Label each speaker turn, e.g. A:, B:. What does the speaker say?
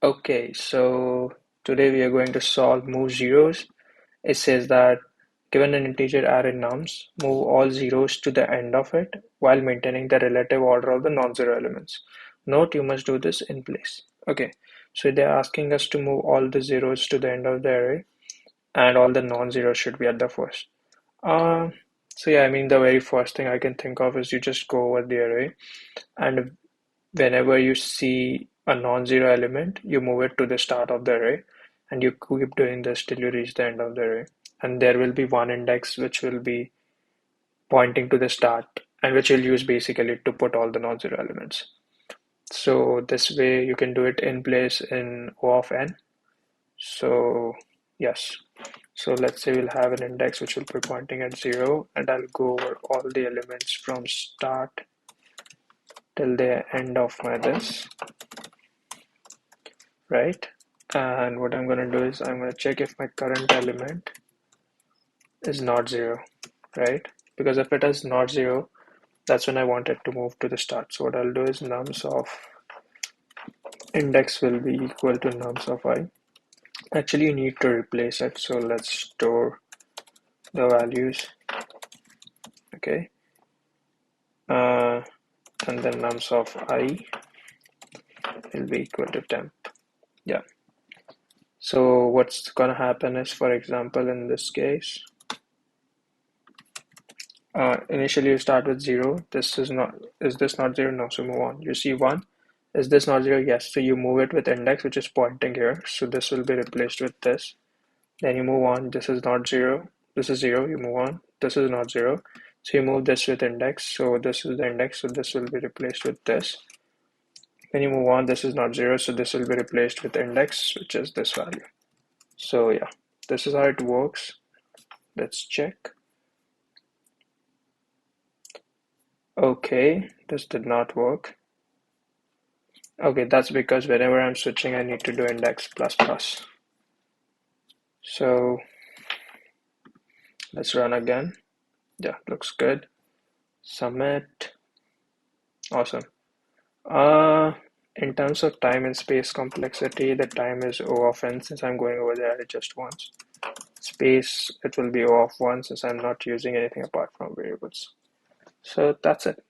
A: Okay, so today we are going to solve move zeros. It says that given an integer array nums, move all zeros to the end of it while maintaining the relative order of the non-zero elements. Note you must do this in place. Okay, so they're asking us to move all the zeros to the end of the array and all the non-zeros should be at the first. Uh, so yeah, I mean the very first thing I can think of is you just go over the array and whenever you see a non-zero element, you move it to the start of the array and you keep doing this till you reach the end of the array. And there will be one index which will be pointing to the start and which you'll use basically to put all the non-zero elements. So this way you can do it in place in O of n. So yes. So let's say we'll have an index which will be pointing at 0 and I'll go over all the elements from start till the end of my this, right? And what I'm going to do is I'm going to check if my current element is not 0, right? Because if it is not 0, that's when I want it to move to the start. So what I'll do is nums of index will be equal to nums of I. Actually, you need to replace it. So let's store the values, okay? And then nums of I will be equal to temp. Yeah. So what's going to happen is, for example, in this case, initially you start with 0. Is this not 0? No, so move on. You see 1. Is this not 0? Yes. So you move it with index, which is pointing here. So this will be replaced with this. Then you move on. This is not 0. This is 0. You move on. This is not 0. So you move this with index. So this is the index. So this will be replaced with this. Then you move on. This is not 0. So this will be replaced with index, which is this value. So yeah, this is how it works. Let's check. Okay, this did not work. Okay, that's because whenever I'm switching, I need to do index plus plus. So let's run again. Yeah, looks good. Submit. Awesome. In terms of time and space complexity, the time is O of n since I'm going over there just once. Space, it will be O of 1 since I'm not using anything apart from variables. So that's it.